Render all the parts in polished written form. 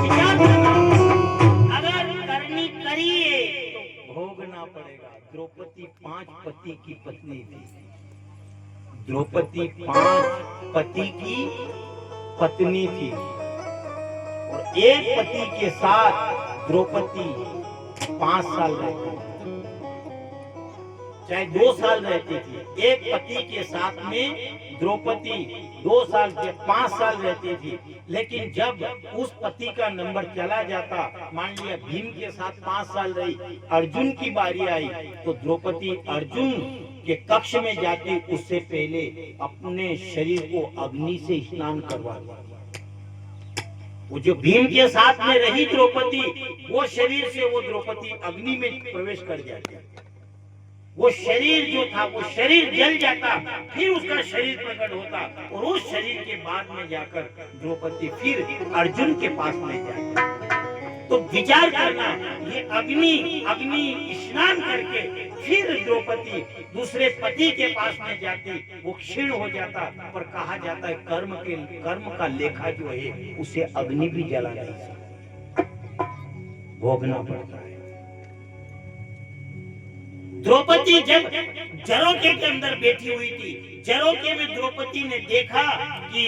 विचार करना, अगर करनी करिए तो भोगना पड़ेगा। द्रौपदी 5 पति की पत्नी थी। द्रौपदी 5 पति की पत्नी थी और एक पति के साथ द्रौपदी 5 साल रहती थी, चाहे 2 साल रहती थी। एक पति के साथ में द्रौपदी 2 साल के 5 साल रहती थी। लेकिन जब उस पति का नंबर चला जाता, मान लिया भीम के साथ 5 साल रही, अर्जुन की बारी आई तो द्रौपदी अर्जुन के कक्ष में जाती, उससे पहले अपने शरीर को अग्नि से स्नान करवाती। वो जो भीम के साथ में रही द्रौपदी, वो शरीर से वो द्रौपदी अग्नि में प्रवेश कर जाती। वो शरीर जो था वो शरीर जल जाता, फिर उसका शरीर प्रकट होता और उस शरीर के बाद में जाकर द्रौपदी फिर अर्जुन के पास में जाती। तो विचार करना, ये अग्नि स्नान करके फिर द्रौपदी दूसरे पति के पास में जाती, वो क्षीण हो जाता। पर कहा जाता है कर्म का लेखा जो है उसे अग्नि भी जला नहीं सकती, भोगना पड़ता है। द्रौपदी जब जरोके के अंदर बैठी हुई थी, जरोके में द्रौपदी ने देखा कि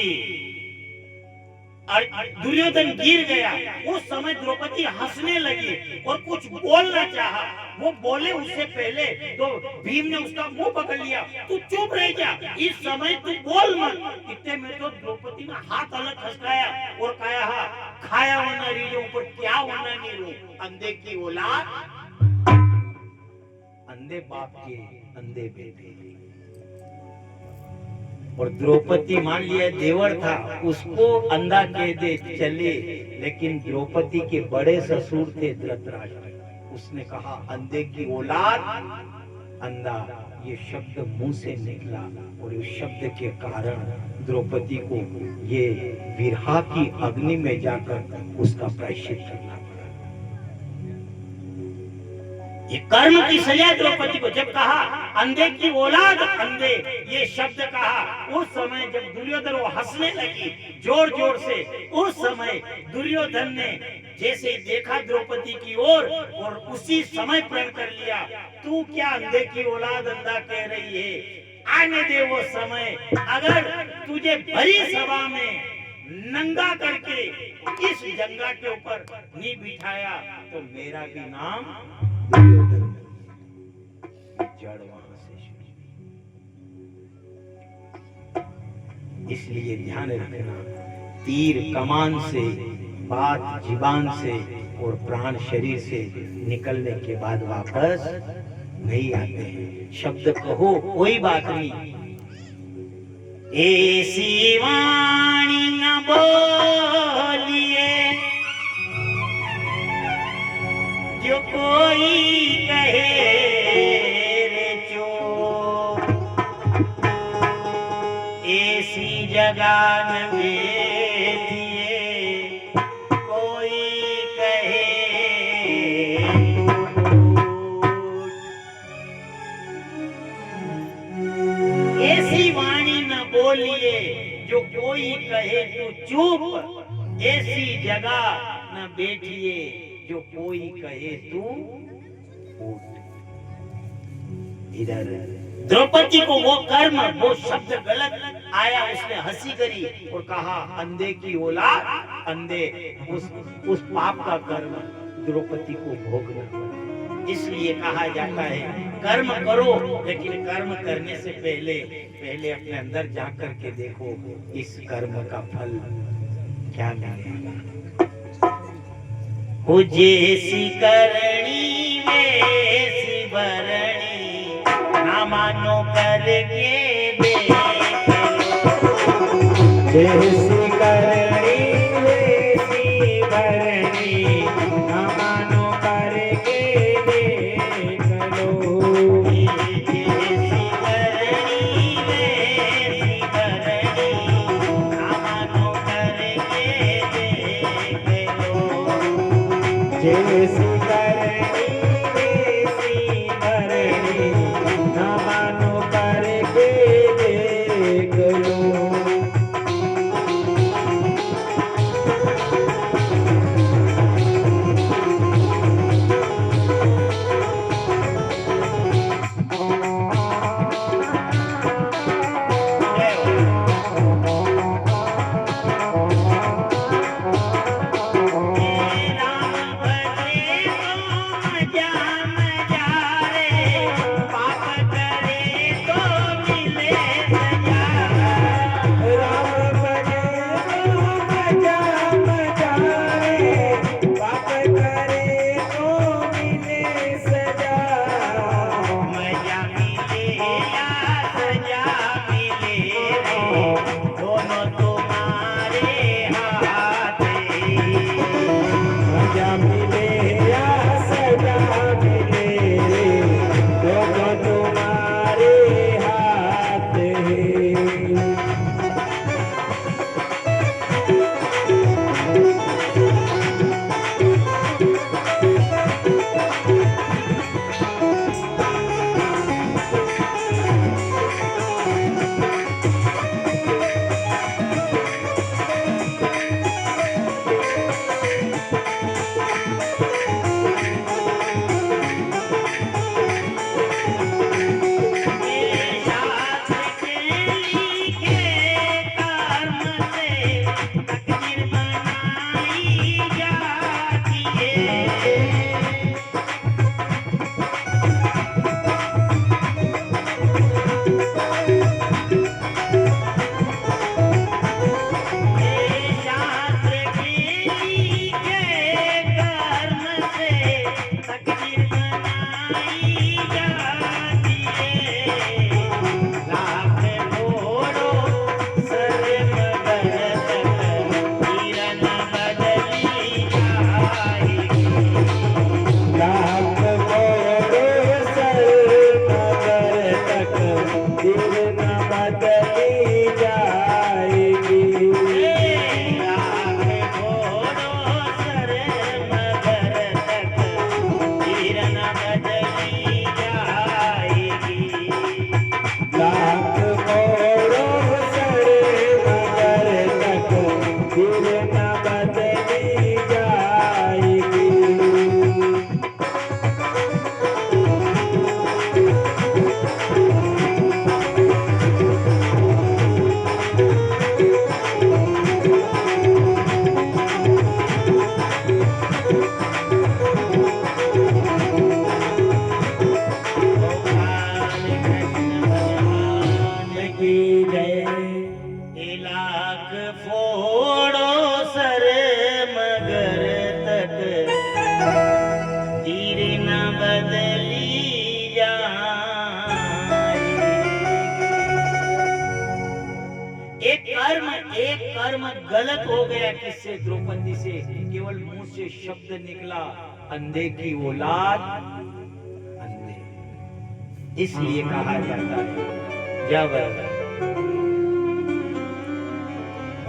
दुर्योधन गिर गया। उस समय द्रौपदी हंसने लगी और कुछ बोलना चाहा, वो बोले उससे पहले तो भीम ने उसका मुंह पकड़ लिया, तू चुप रह जा, इस समय तू बोल मत। इतने में तो द्रौपदी ने हाथ अलग खसकाया और कहा, खाया होना रीलो ऊपर क्या होना नहीं रो, अंधे की औलाद, अंधे बाप के अंधे बेटे। और द्रौपदी मान लिया देवर था, उसको अंधा कह दे चले, लेकिन द्रौपदी के बड़े ससुर थे धृतराष्ट्र, उसने कहा अंधे की औलाद, अंधा, ये शब्द मुंह से निकला और इस शब्द के कारण द्रौपदी को ये विरहा की अग्नि में जाकर उसका प्रायश्चित करना। ये कर्म की सजा द्रौपदी को। जब कहा अंधे की औलाद, अंधे, ये शब्द कहा, उस समय जब दुर्योधन वो हंसने लगी जोर जोर से, उस समय दुर्योधन ने जैसे देखा द्रौपदी की ओर और उसी समय प्रण कर लिया, तू क्या अंधे की औलाद अंधा कह रही है, आने दे वो समय। अगर तुझे भरी सभा में नंगा करके इस जंगा के ऊपर नहीं बिठाया तो मेरा भी नाम जड़ वहां से शुरू। इसलिए ध्यान रखना, तीर कमान से, बात जीवान से और प्राण शरीर से निकलने के बाद वापस नहीं आते हैं। शब्द कहो कोई बात नहीं, ऐसी वाणी न बोलिए जो कोई कहे रे चोर, ऐसी जगह न बैठिए कोई कहे टूट। ऐसी वाणी न बोलिए जो कोई कहे तो चुप, ऐसी जगह न बैठिए जो कोई कहे तू उठ। इधर द्रौपदी को वो कर्म, वो शब्द गलत आया, उसने हंसी करी और कहा अंधे की औलाद, अंधे, उस पाप का कर्म द्रौपदी को भोगना पड़ा। इसलिए कहा जाता है कर्म करो, लेकिन कर्म करने से पहले अपने अंदर जाकर के देखो इस कर्म का फल क्या मिलेगा। हो जैसी करनी वैसी भरणी, ना मानो करके देख लो। जैसी करनी वैसी भरणी, ना मानो करके देख लो। जैसी करनी वैसी भरणी, ना मानो करके देख लो। जैसी करनी वैसी भरणी, ना मानो करके देख लो। कर्म गलत हो गया। किससे? द्रौपदी से। केवल मुंह से शब्द निकला, अंधे की औलाद अंधे, इसलिए कहा जाता है जब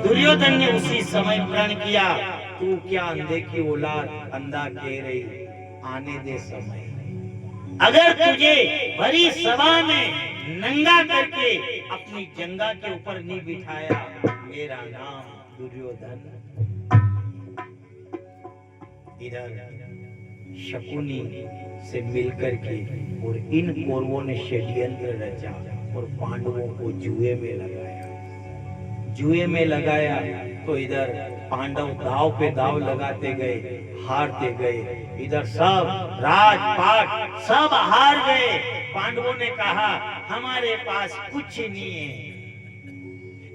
दुर्योधन ने उसी समय प्रण किया, तू क्या अंधे की औलाद अंधा कह रही, आने दे समय। अगर तुझे भरी सभा में नंगा करके अपनी जंगा के ऊपर नहीं बिठाया, मेरा नाम दुर्योधन। इधर शकुनी से मिलकर के और इन कौरवों ने षड्यंत्र रचा और पांडवों को जुए में लगाया। जुए में लगाया तो इधर पांडव दाव पे दाव लगाते गए, हारते गए। इधर सब राजपाट सब हार गए। पांडवों ने कहा हमारे पास कुछ नहीं है।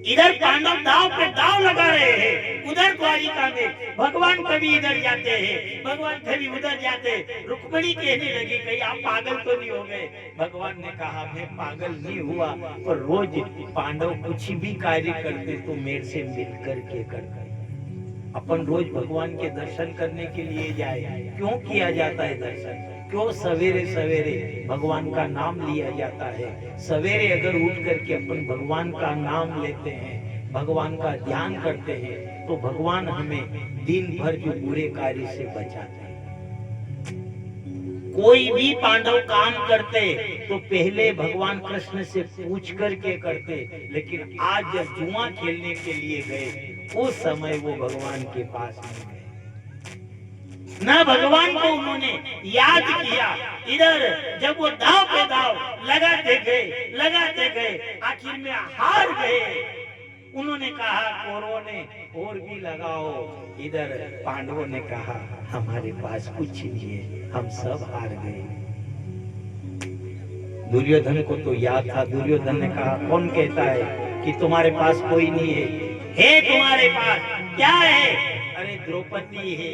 इधर पांडव दाव पे दाव लगा रहे हैं, उधर द्वारिका में भगवान कभी इधर जाते हैं, भगवान कभी उधर जाते। रुक्मिणी कहने लगी कहीं आप पागल तो नहीं हो गए? भगवान ने कहा मैं पागल नहीं हुआ, पर रोज पांडव कुछ भी कार्य करते तो मेरे से मिल करके करते। अपन रोज भगवान के दर्शन करने के लिए जाए, क्यों किया जाता है दर्शन? क्यों सवेरे सवेरे भगवान का नाम लिया जाता है? सवेरे अगर उठ करके अपन भगवान का नाम लेते हैं, भगवान का ध्यान करते हैं, तो भगवान हमें दिन भर के बुरे कार्य से बचाते हैं। कोई भी पांडव काम करते तो पहले भगवान कृष्ण से पूछ करके करते, लेकिन आज जब जुआ खेलने के लिए गए उस समय वो भगवान के पास नहीं गए, ना भगवान को उन्होंने याद किया। इधर जब वो दाव पे दाव लगाते गए, आखिर में हार गए। उन्होंने कहा कौरवों ने और भी लगाओ, इधर पांडवों ने कहा हमारे पास कुछ नहीं है, हम सब हार गए। दुर्योधन को तो याद था। दुर्योधन ने कहा कौन कहता है कि तुम्हारे पास कोई नहीं है? तुम्हारे पास क्या है? अरे द्रौपदी है,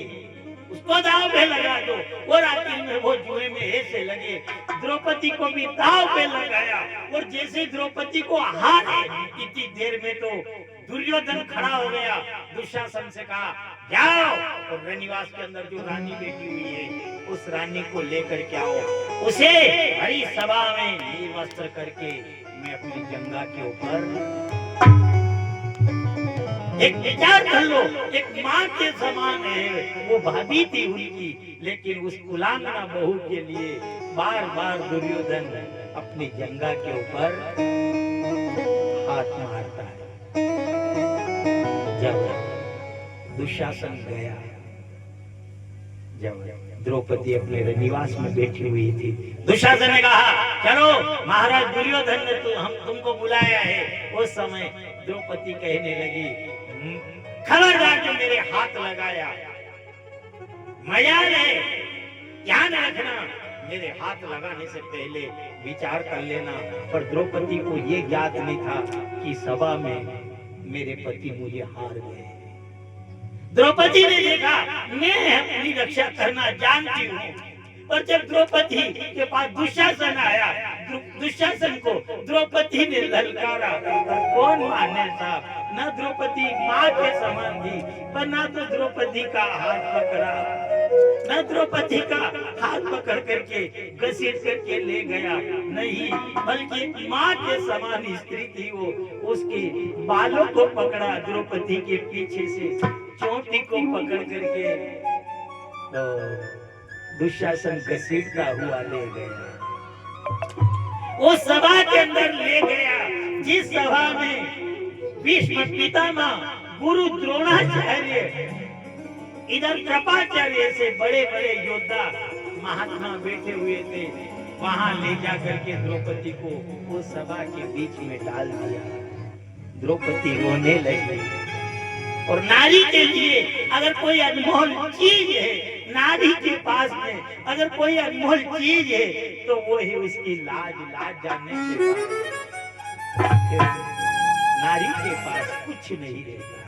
उसको दाव पे लगा दो। और आखिर में वो जुए में ऐसे लगे, द्रौपदी को भी दाव पे लगाया और जैसे द्रौपदी को हारे, इतनी देर में तो दुर्योधन खड़ा हो गया। दुशासन से कहा जाओ और रनिवास के अंदर जो रानी बैठी हुई है उस रानी को लेकर के आओ, उसे हरी सभा में निर्वस्त्र करके मैं अपनी जंगा के ऊपर एक विचार कर लो। एक माँ के समान है, वो भाभी थी उनकी, लेकिन उस कुलांगना बहू के लिए बार बार दुर्योधन अपनी जंगा के ऊपर हाथ मारता है। जब दुशासन गया, जब द्रौपदी अपने रनिवास में बैठी हुई थी, दुशासन ने कहा चलो महाराज दुर्योधन ने तुमको बुलाया है। उस समय द्रौपदी कहने लगी खबरदार जो मेरे हाथ लगाया, मजाल है, ध्यान रखना, मेरे हाथ लगाने से पहले विचार कर लेना। पर द्रौपदी को ये ज्ञात नहीं था कि सभा में मेरे पति मुझे हार गए। द्रौपदी ने देखा मैं अपनी रक्षा करना जानती हूँ, और जब द्रौपदी के पास दुशासन आया, दुशासन को द्रौपदी ने ललकारा। कौन माने साहब, न द्रौपदी माँ के समान थी, पर ना तो द्रौपदी का हाथ पकड़ा, न द्रौपदी का हाथ पकड़ करके घसीट करके ले गया, नहीं, बल्कि माँ के समान स्त्री थी वो। उसके बालों को पकड़ा, द्रौपदी के पीछे से चोटी को पकड़ करके तो दुशासन घसीटता हुआ ले गया। वो सभा के अंदर ले गया जिस सभा में भीष्म पितामह, गुरु द्रोणाचार्य, इधर कृपाचार्य से बड़े बड़े योद्धा महात्मा बैठे हुए थे। वहां ले जाकर के द्रौपदी को वो सभा के बीच में डाल दिया। द्रौपदी रोने लगी। और नारी के लिए अगर कोई अनमोल चीज है, नारी के पास में अगर कोई अनमोल चीज है तो वो है उसकी लाज। लाज जानने के बाद नारी के पास कुछ नहीं रहता है।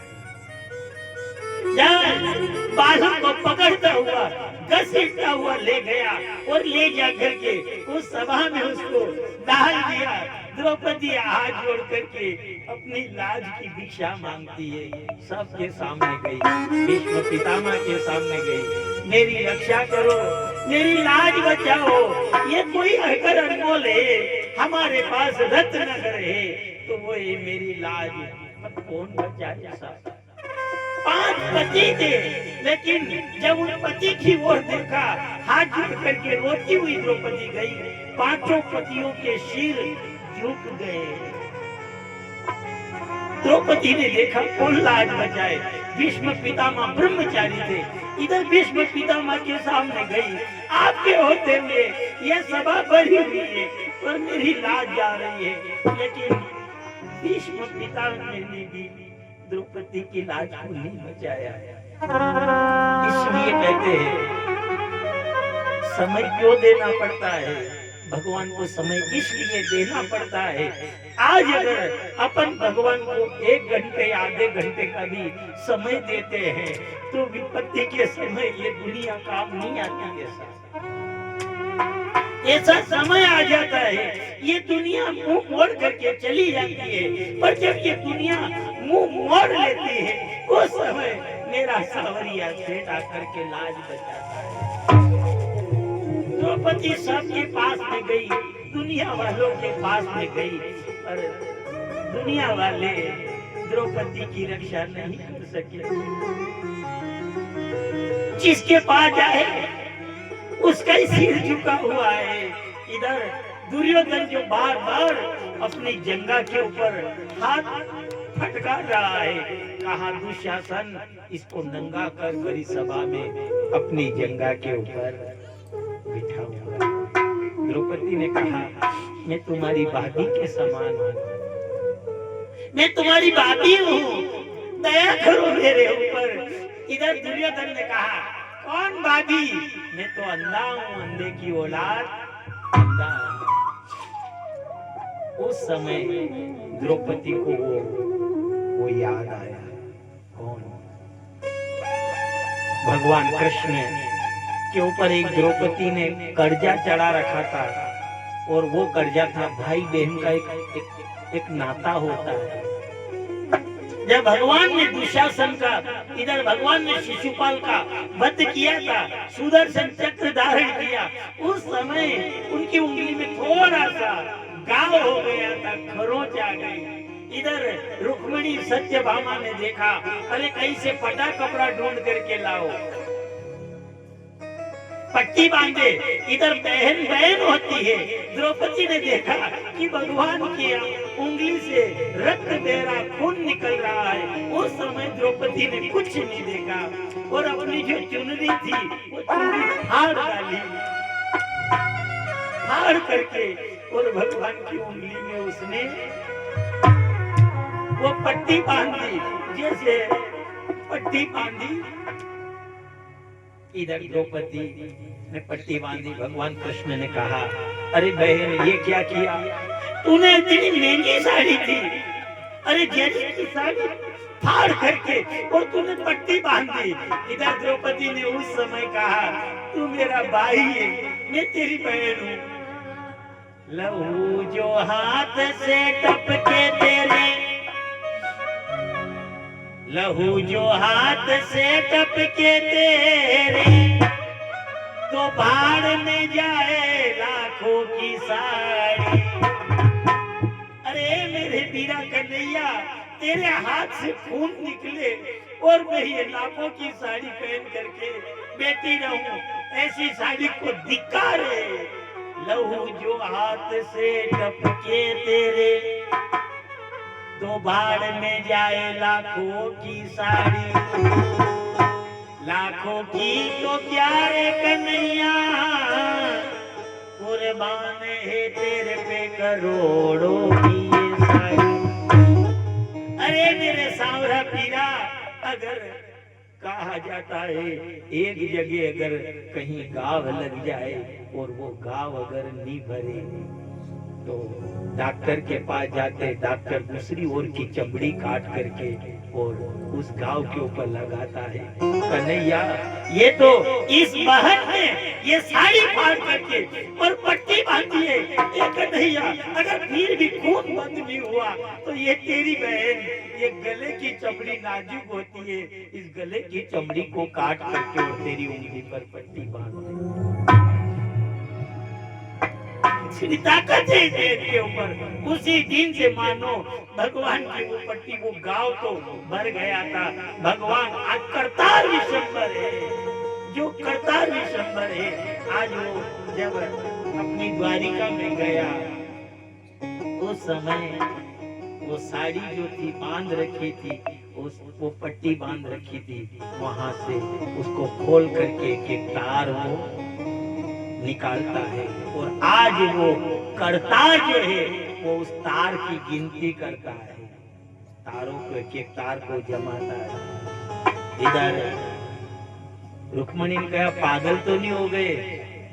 जब बालों को पकड़ता हुआ घसीटता हुआ ले गया और ले जा करके उस सभा में उसको डाल दिया। द्रौपदी हाथ जोड़ करके अपनी लाज की भिक्षा मांगती है। सबके सामने गई, भीष्म पितामह के सामने गई, मेरी रक्षा करो, मेरी लाज बचाओ। ये कोई अगर अनमोल है, हमारे पास रत्न अगर है तो वो ये मेरी लाज, अब कौन बचाए साहब। 5 पति थे, लेकिन जब उन पति की ओर देखा, हाथ जोड़ करके रोती हुई द्रौपदी गई। 5 पतियों के सिर झुक गए। द्रौपदी ने देखा कौन लाज बचाए। भीष्म पितामह ब्रह्मचारी थे, इधर भीष्म पितामह के सामने गई। आपके होते हुए ये सभा भरी हुई है और मेरी लाज जा रही है, लेकिन भीष्म पितामह ने भी द्रौपदी की लाज को नहीं बचाया। इसलिए कहते हैं समय क्यों देना पड़ता है, भगवान को समय इसलिए देना पड़ता है। आज अगर अपन भगवान को 1 घंटे आधे घंटे का भी समय देते हैं तो विपत्ति के समय ये दुनिया काम नहीं आती है। ऐसा समय आ जाता है, ये दुनिया मुंह मोड़ करके चली जाती है, पर जब ये दुनिया मुंह मोड़ लेती है उस समय मेरा सावरिया सेठ आकर के लाज बचाता है। द्रौपदी सबके पास में गई, दुनिया वालों के पास में गई, पर दुनिया वाले द्रौपदी की रक्षा नहीं कर सके। जिसके पास जाए उसका ही सिर झुका हुआ है। इधर दुर्योधन जो बार बार अपनी जंगा के ऊपर हाथ फटका रहा है, कहा दुशासन इसको नंगा कर बड़ी सभा में अपनी जंगा के ऊपर बिठाऊंगा। द्रौपदी ने कहा मैं तुम्हारी भाभी के समान हूँ, मैं तुम्हारी भाभी हूँ, दया करो मेरे ऊपर। इधर दुर्योधन ने कहा कौन भाभी, मैं तो अंधा हूँ, अंधे की औलाद अंधा हूँ। उस समय द्रौपदी को वो याद आया, कौन, भगवान कृष्ण के ऊपर एक द्रौपदी ने कर्जा चढ़ा रखा था, और वो कर्जा था भाई बहन का एक नाता होता है। जब भगवान ने दुशासन का, इधर भगवान ने शिशुपाल का वध किया था, सुदर्शन चक्र धारण किया, उस समय उनकी उंगली में थोड़ा सा घाव हो गया था, खरोंच आ गई। इधर रुक्मिणी सत्यभामा ने देखा, अरे कहीं से फटा कपड़ा ढूंढ करके लाओ, पट्टी बांधे। इधर बहन बहन होती है। द्रौपदी ने देखा कि भगवान की उंगली से रक्त बह रहा, खून निकल रहा है। उस समय द्रौपदी ने कुछ नहीं देखा और अपनी जो चुनरी थी वो चुनरी फाड़ डाली, फाड़ करके और भगवान की उंगली में उसने वो पट्टी बांधी, जैसे पट्टी बांधी। इधर द्रौपदी ने पट्टी बांधी। भगवान कृष्ण ने कहा अरे बहन ये क्या किया, तूने इतनी महंगी साड़ी थी, अरे जरी की साड़ी फाड़ करके और तूने पट्टी बांधी। इधर द्रौपदी ने उस समय कहा तू मेरा भाई है, मैं तेरी बहन हूँ। लहू जो हाथ से टपके तेरे, लहू जो हाथ से टपके तेरे, तो भाड़ में जाए लाखों की साड़ी। अरे मेरे वीरा कन्हैया, तेरे हाथ से खून निकले और मैं ये लाखों की साड़ी पहन करके बैठी रहूं, ऐसी साड़ी को धिक्कार है। लहू जो हाथ से टपके तेरे, तो भाड़ में जाए लाखों की साड़ी। लाखों की तो क्या रे कन्हैया, कुर्बान है तेरे पे करोड़ों की ये साड़ी। अरे मेरे सांवरा पीरा, अगर कहा जाता है एक जगह अगर कहीं गाव लग जाए और वो गाव अगर नहीं भरे तो डॉक्टर के पास जाते, डॉक्टर दूसरी ओर की चमड़ी काट करके और उस घाव के ऊपर लगाता है। कन्हैया, ये तो इस बहन ने ये साड़ी फाड़ करके और पट्टी बांधी है। ये कन्हैया, अगर फिर भी खून बंद नहीं हुआ तो ये तेरी बहन, ये गले की चमड़ी नाजुक होती है, इस गले की चमड़ी को काट करके और तेरी उंगली पर पट्टी बांध दे। इतनी ताकत है इसके ऊपर। उसी दिन से मानो भगवान की वो पट्टी, वो गांव तो भर गया था। भगवान आज करतार विशंबर है, जो करतार विशंबर है। आज वो जब अपनी द्वारिका में गया, उस समय वो साड़ी जो थी बांध रखी थी, वो पट्टी बांध रखी थी, वहां से उसको खोल करके एक तार वो निकालता है और आज वो करतार जो है वो उस तार की गिनती करता है, तारों को एक तार को जमाता है। इधर रुक्मणी ने कहा पागल तो नहीं हो गए?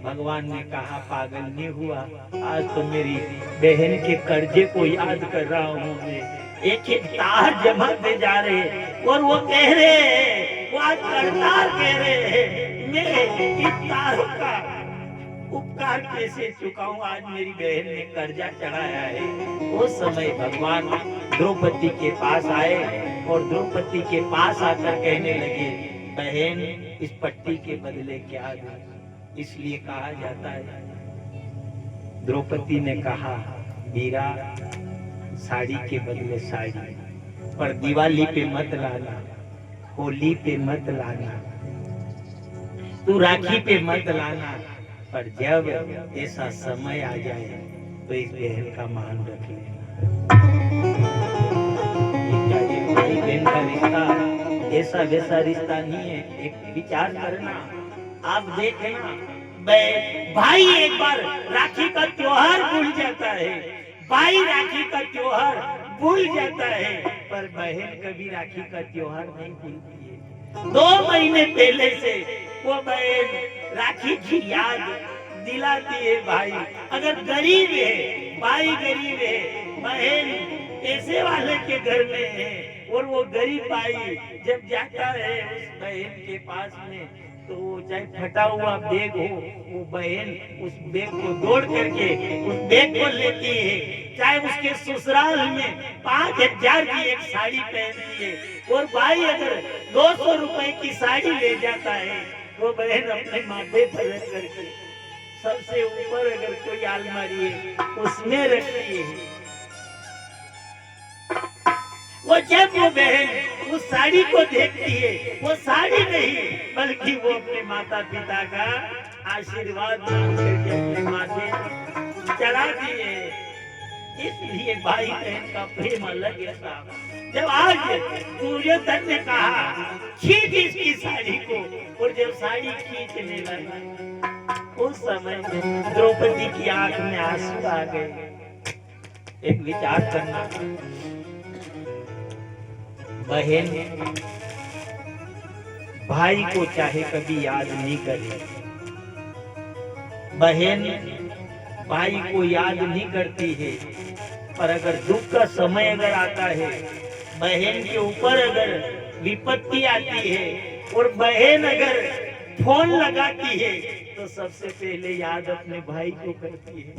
भगवान ने कहा पागल नहीं हुआ, आज तो मेरी बहन के कर्जे को याद कर रहा हूँ मैं। एक एक तार जमाते जा रहे और वो कह रहे, वो आज करतार कह रहे, मैं इस तारों का उपकार कैसे चुकाऊं? आज मेरी बहन ने कर्जा चढ़ाया है। उस समय भगवान द्रौपदी के पास आए और द्रौपदी के पास आकर कहने लगे, बहन इस पट्टी के बदले क्या दूं? इसलिए कहा जाता है, द्रौपदी ने कहा, वीरा साड़ी के बदले साड़ी, पर दिवाली पे मत लाना, होली पे मत लाना, तू राखी पे मत लाना, पर जब ऐसा समय आ जाए तो इस बहन का मान रख लेना। ये भाई बहन का रिश्ता ऐसा वैसा रिश्ता नहीं है, एक विचार करना। आप देखना, भाई एक बार राखी का त्योहार भूल जाता है, भाई राखी का त्योहार भूल जाता है, पर बहन कभी राखी का त्योहार नहीं भूलती है। 2 महीने पहले से वो बहन राखी की याद दिलाती है भाई। अगर गरीब है, भाई गरीब है, बहन पैसे वाले के घर में है और वो गरीब भाई जब जाता है उस बहन के पास में, तो चाहे फटा हुआ बैग हो, वो बहन उस बैग को दौड़ करके उस बैग को लेती है। चाहे उसके ससुराल में 5000 की एक साड़ी पहनती है और भाई अगर 200 रुपए की साड़ी ले जाता है, वो बहन अपने माथे पर रख करके सबसे ऊपर अगर कोई अलमारी है उसमें रखती है। वो जब वो बहन उस साड़ी को देखती है, वो साड़ी नहीं बल्कि वो अपने माता पिता का आशीर्वाद मांग करके अपने माथे चढ़ाती है। इसलिए भाई बहन का प्रेम अलग है साहब। जब आज दुर्योधन ने कहा खींच इसकी साड़ी को, और जब साड़ी खींचने लगा उस समय द्रौपदी की आंख में आंसू आ गए। एक विचार करना, बहन भाई को चाहे कभी याद नहीं करे, बहन भाई को याद नहीं करती है, पर अगर दुख का समय अगर आता है, बहन के ऊपर अगर विपत्ति आती है और बहन अगर फोन लगाती है तो सबसे पहले याद अपने भाई को करती है।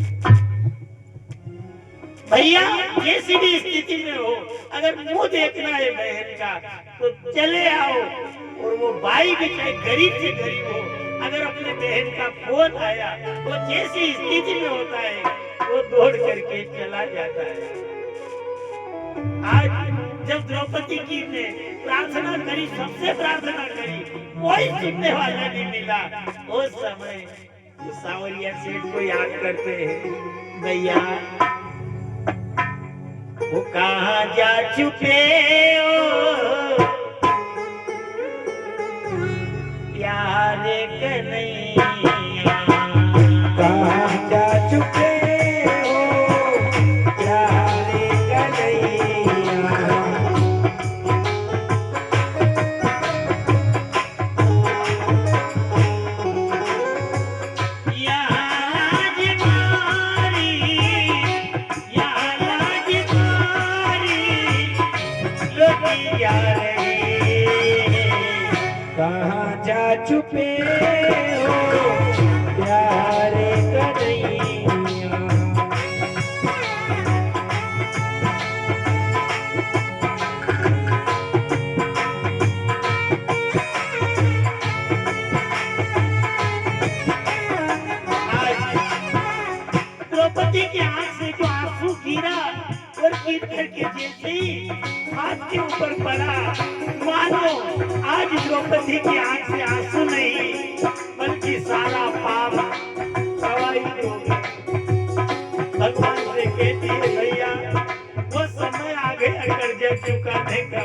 भैया जैसी भी स्थिति में हो, अगर मुंह देखना है बहन का तो चले आओ। और वो भाई भी चाहे गरीब से गरीब हो, अगर अपने बहन का फोन आया वो जैसी स्थिति में होता है वो दौड़ करके चला जाता है। आज जब द्रौपदी की ने प्रार्थना करी, सबसे प्रार्थना करी, कोई सुनने वाला नहीं मिला। उस समय सावरिया सेठ को याद करते हैं, भैया वो कहाँ जा चुके हो प्यारे कन्हैया, कहाँ जा चुके हो प्यारे कन्हैया, यहाँ आज मारी कहाँ जा छुपे हो प्यारे कन्हैया। द्रौपदी की आंख से जो आंसू गिरा और गिर करके जैसे ही हाथ के ऊपर पड़ा, मानो आज द्रौपदी की आंख से आंसू नहीं बल्कि सारा पाप सवाई हो गया। भगवान से कहती है भैया वो समय आ गया कर्जा चुकाने का।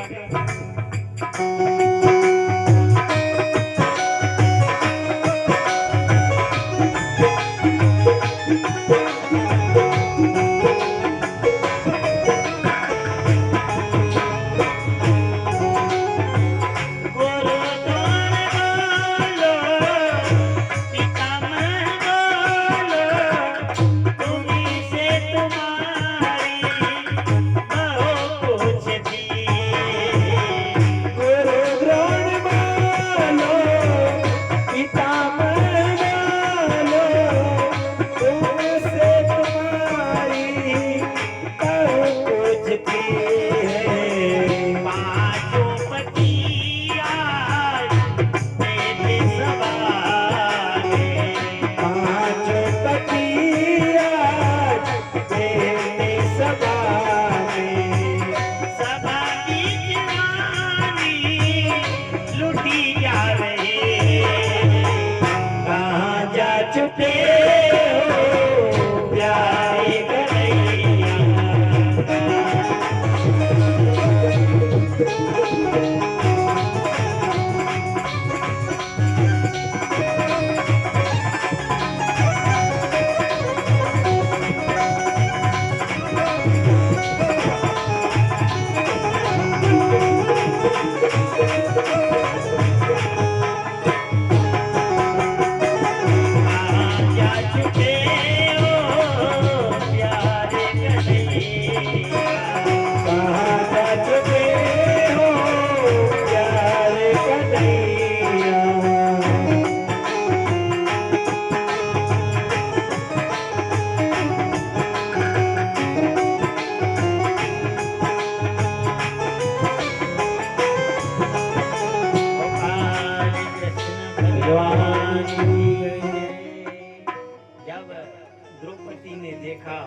द्रौपदी ने देखा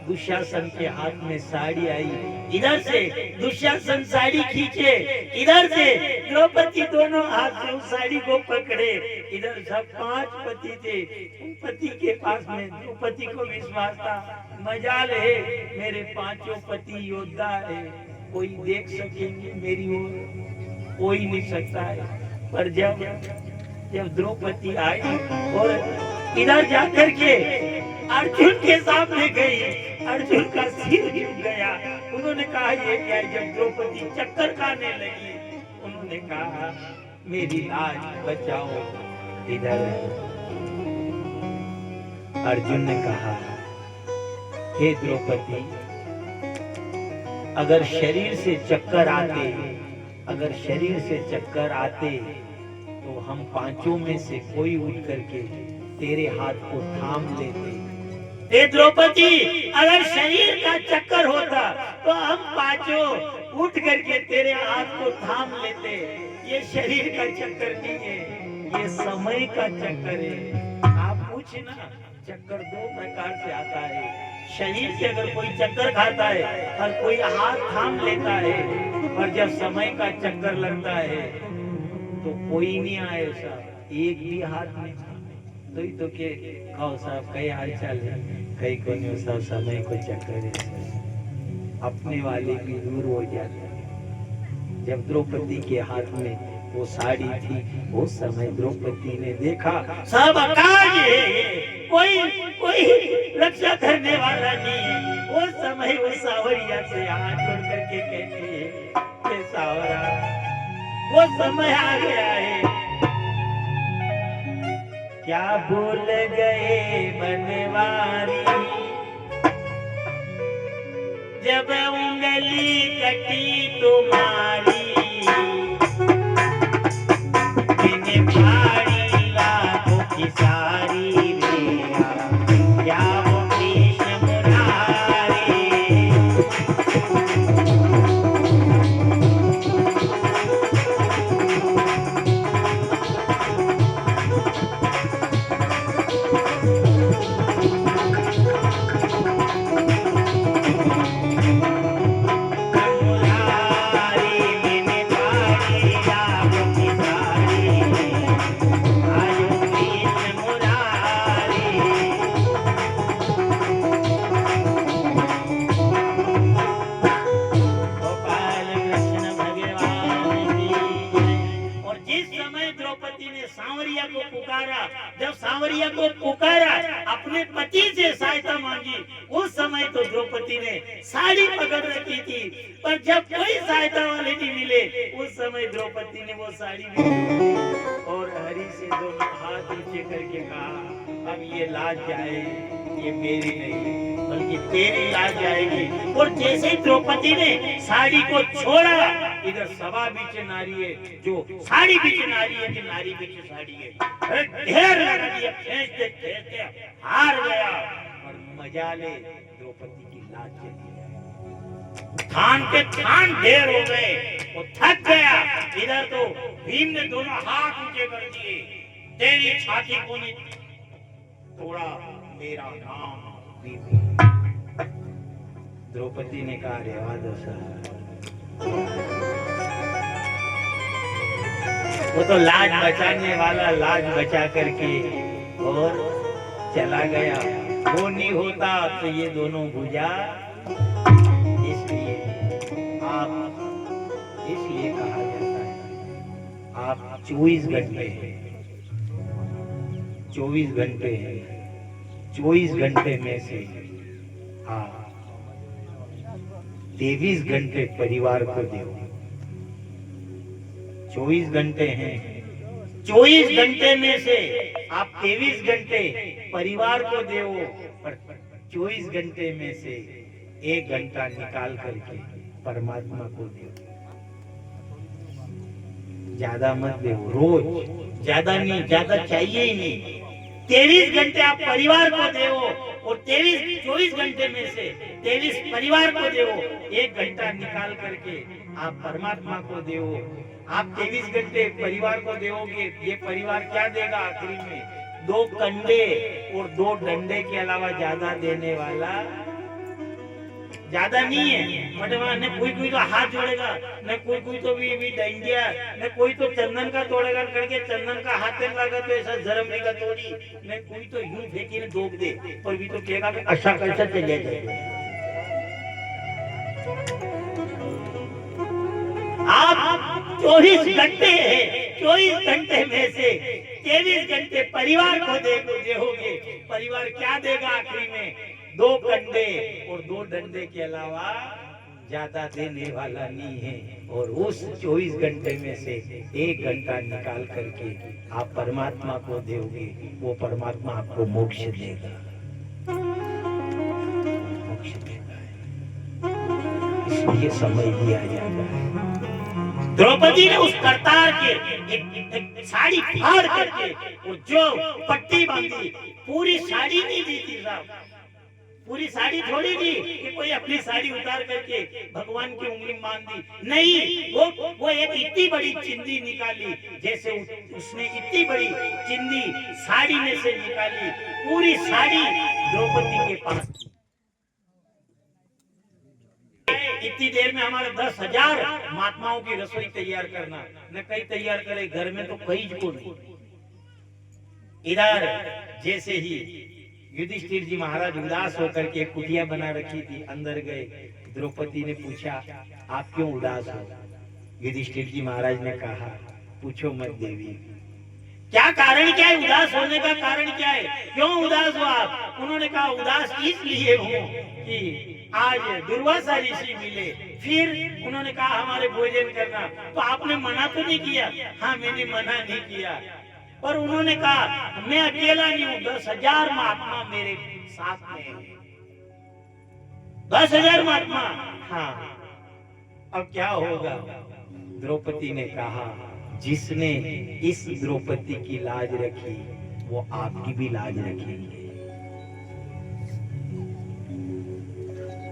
दुशासन के हाथ में साड़ी आई, इधर से दुशासन साड़ी खींचे, इधर से द्रौपदी दोनों हाथ से उस साड़ी को पकड़े। इधर सब 5 पति थे, उन पति के पास में द्रौपदी को विश्वास था मजाल है मेरे 5 पति योद्धा है, कोई देख सकेंगे मेरी ओर, कोई नहीं सकता है। पर जब द्रौपदी आई और इधर जाकर के अर्जुन के सामने गई, अर्जुन का सिर झुक गया। उन्होंने कहा ये क्या है? जब द्रौपदी चक्कर खाने लगी उन्होंने कहा मेरी लाज बचाओ। इधर अर्जुन ने कहा हे द्रौपदी, अगर शरीर से चक्कर आते तो हम 5 में से कोई उठ करके तेरे हाथ को थाम लेते। हे द्रौपदी, अगर शरीर का चक्कर होता तो हम 5 उठ करके तेरे हाथ को थाम लेते। ये शरीर का चक्कर नहीं है, ये समय का चक्कर है। आप पूछना, चक्कर 2 प्रकार से आता है। शरीर से अगर कोई चक्कर खाता है और कोई हाथ थाम लेता है, और जब समय का चक्कर लगता है तो कोई नहीं आए साहब, एक भी हाथ नहीं थामे। तो के खाओ साहब कई हाल चाल है, कई को नहीं साहब समय को चक्कर है, अपने वाले भी दूर हो जाते हैं। जब द्रौपदी के हाथ में वो साड़ी थी, वो समय द्रौपदी ने देखा सब अकाज है, कोई रक्षा करने वाला नहीं। वो समय वो सावरिया से हाथ जोड़ करके कहती है सावरा, वो समय आ गया है। क्या भूल गए बनवारी, जब उंगली कटी तुम्हारी, इस समय द्रौपदी ने सांवरिया को पुकारा। जब सांवरिया को पुकारा, अपने पति से सहायता मांगी। उस समय तो द्रौपदी ने साड़ी पकड़ रखी थी, पर जब कोई सहायता वाले नहीं मिले, उस समय द्रौपदी ने वो साड़ी भी और हरि से दोनों हाथ नीचे करके कहा, अब ये लाज जाए, ये मेरी नहीं बल्कि तेरी लाज जाएगी। और जैसे ही द्रौपदी ने साड़ी को छोड़ा, इधर सभा बीच नारी है, जो साड़ी बीच नारी है कि नारी बीच साड़ी है, ढेर लगा दिया, खींचते खींचते हार गया। और मजा ले, द्रौपदी की लाज चली गई, थान के थान ढेर हो गए, वो थक गया। इधर तो भीम ने दोनों हाथ ऊंचे कर दिए, तेरी छाती को नहीं तोड़ा, मेरा नाम भीम। द्रौपदी ने कहा, रेवा दो साहब, वो तो लाज बचाने वाला लाज बचा करके और चला गया। वो नहीं होता तो ये दोनों भुजा। इसलिए कहा जाता है, आप 24 घंटे हैं, 24 घंटे हैं, 24 घंटे में से आप 23 घंटे परिवार को दो। 24 घंटे हैं, 24 घंटे में से आप 23 घंटे परिवार को दो, पर 24 घंटे में से 1 घंटा निकाल करके परमात्मा को दो। ज्यादा मत दो, रोज ज्यादा नहीं, ज्यादा चाहिए ही नहीं। 23 घंटे आप परिवार को दो और 24 घंटे में से 23 परिवार को दो, 1 घंटा निकाल करके आप परमात्मा को दो। आप 23 घंटे परिवार को दोगे, ये परिवार क्या देगा आखिरी में? 2 कंडे और 2 डंडे के अलावा ज्यादा देने वाला ज्यादा नहीं है। मतलब न कोई तो हाथ जोड़ेगा, न कोई तो भी डंडिया, न कोई तो चंदन का तोड़ेगा करके चंदन का हाथ लगा तो ऐसा धर्म नहीं का तोड़ी, न कोई तो यूं फेंकी ने डोब दे, पर भी तो कहेगा कि अच्छा कैसा चले जाए। आप 24 घंटे है, 24 घंटे में से 23 घंटे परिवार को दोगे। परिवार क्या देगा आखिरी में? 2 कंडे और 2 डंडे के अलावा ज्यादा देने वाला नहीं है। और उस 24 घंटे में से 1 घंटा निकाल करके आप परमात्मा को दोगे, वो परमात्मा आपको मोक्ष देगा, मोक्ष देगा। इसलिए समय दिया जाता है। द्रौपदी ने उस करतार के एक साड़ी फाड़ करके वो जो पट्टी बांधी, पूरी साड़ी नहीं दी थी साहब, पूरी साड़ी थोड़ी दी कि कोई अपनी साड़ी उतार करके भगवान की उंगली बांध दी, नहीं, वो एक इतनी बड़ी चिंदी निकाली, जैसे उसने इतनी बड़ी चिंदी साड़ी में से निकाली, पूरी साड़ी द्रौपदी के पास थी। इतनी देर में हमारे 10,000 महात्माओं की रसोई तैयार करना, न कई तैयार करे घर में तो कई को नहीं। इधर जैसे ही युधिष्ठिर जी महाराज उदास होकर के कुटिया बना रखी थी, अंदर गए। द्रौपदी ने पूछा, आप क्यों उदास हो? युधिष्ठिर जी महाराज ने कहा, पूछो मत देवी, क्या कारण क्या है? उदास होने का कारण क्या है? क्यों उदास हो आप? उन्होंने कहा, उदास इसलिए हूँ कि आज दुर्वासा ऋषि मिले, फिर उन्होंने कहा हमारे भोजन करना, तो आपने मना तो नहीं किया? हाँ, मैंने मना नहीं किया, पर उन्होंने कहा मैं अकेला नहीं हूँ, 10,000 महात्मा मेरे साथ में हैं। 10,000 महात्मा, हाँ, अब क्या होगा? द्रौपदी ने कहा, जिसने इस द्रौपदी की लाज रखी, वो आपकी भी लाज रखेंगे।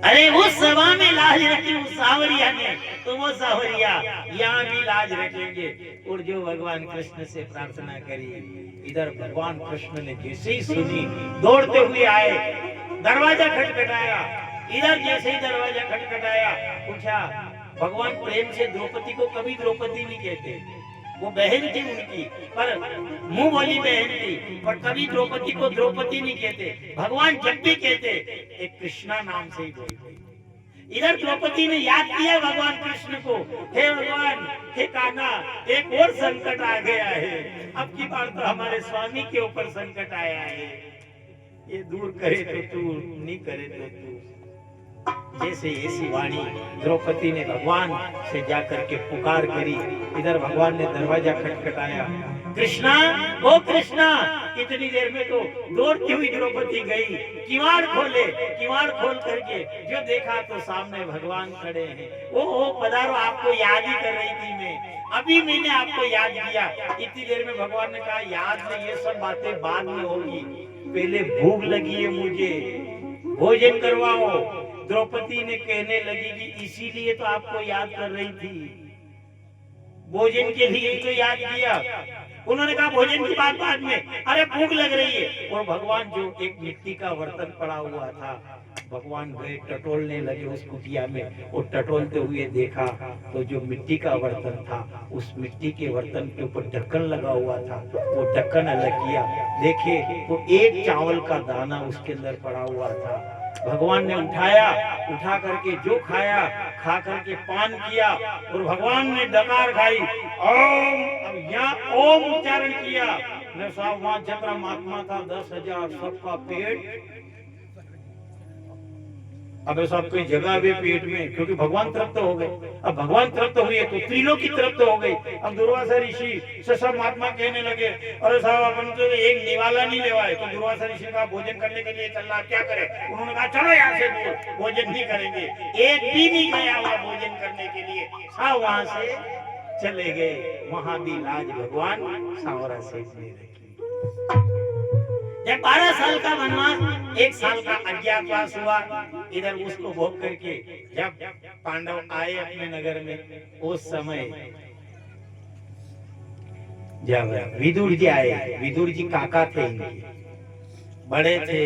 अरे उस सभा में लाज रखी उस सावरिया ने, तो वो सावरिया यहाँ भी लाज रखेंगे। और जो भगवान कृष्ण से प्रार्थना करी, इधर भगवान कृष्ण ने जैसे ही सुनी, दौड़ते हुए आए, दरवाजा खटखटाया। इधर जैसे ही दरवाजा खटखटाया, पूछा, भगवान प्रेम से द्रौपदी को कभी द्रौपदी नहीं कहते, वो बहन थी उनकी, पर मुंह बोली बहन थी, पर कभी द्रौपदी को द्रौपदी नहीं कहते। भगवान जब भी कहते, एक कृष्णा नाम से ही बोलते। इधर द्रौपदी ने याद किया भगवान कृष्ण को, हे भगवान, हे कान्हा, एक और संकट आ गया है, अब की बार तो हमारे स्वामी के ऊपर संकट आया है, ये दूर करे तो तू, नहीं करे तो तू। जैसे ऐसी वाणी द्रौपदी ने भगवान से जाकर के पुकार करी, इधर भगवान ने दरवाजा खटखटाया, कृष्णा, ओ कृष्णा। इतनी देर में तो दौड़ती हुई द्रौपदी गई, किवाड़ खोले, किवाड़ खोल करके जो देखा तो सामने भगवान खड़े हैं। ओ पधारो, आपको याद ही कर रही थी मैं, अभी मैंने आपको याद किया। इतनी देर में भगवान ने कहा, याद नहीं, ये सब बातें बाद में होगी, पहले भूख लगी है मुझे, भोजन करवाओ। द्रौपदी ने कहने लगी कि इसीलिए तो आपको याद कर रही थी, भोजन के लिए तो याद किया। उन्होंने कहा भोजन की बात बाद में, अरे भूख लग रही है। और भगवान जो एक मिट्टी का बर्तन पड़ा हुआ था, भगवान गए टटोलने लगे उस कुटिया में, और टटोलते हुए देखा तो जो मिट्टी का बर्तन था, उस मिट्टी के बर्तन के ऊपर ढक्कन लगा हुआ था, वो ढक्कन अलग किया, देखे तो एक चावल का दाना उसके अंदर पड़ा हुआ था। भगवान ने उठाया, उठा करके जो खाया, खा करके पान किया, और भगवान ने डकार खाई, ओम, अब यहाँ ओम उच्चारण किया। मैं साहब वहां जबरा महात्मा था, 10,000 सबका पेट, अब ऐसा कोई जगह भी पेट में, क्योंकि भगवान तृप्त हो गए। अब भगवान तृप्त हुए तो त्रिलोकी तृप्त हो गई। अब दुर्वासा ऋषि से सब महात्मा कहने लगे, अरे साहब अपन तो एक निवाला नहीं लेवाए। तो दुर्वासा ऋषि का भोजन करने के लिए चल रहा, क्या करे? उन्होंने कहा चलो यहाँ से दूर, भोजन नहीं करेंगे। एक भी नहीं गया हुआ भोजन करने के लिए, सब वहां से चले गए। वहां भी लाज भगवान सांवरा से रखी। जब 12 साल का वनवास, 1 साल का अज्ञातवास हुआ, इधर उसको भोग करके जब पांडव आए अपने नगर में, उस समय जब विदुर जी आए, विदुर जी काका थे इनके, बड़े थे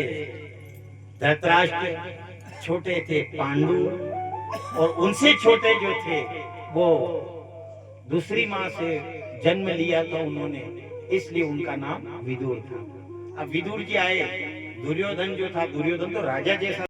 धृतराष्ट्र, छोटे थे पांडु, और उनसे छोटे जो थे वो दूसरी माँ से जन्म लिया था उन्होंने, इसलिए उनका नाम विदुर था। अब विदुर जी आए, दुर्योधन जो था, दुर्योधन तो राजा जैसा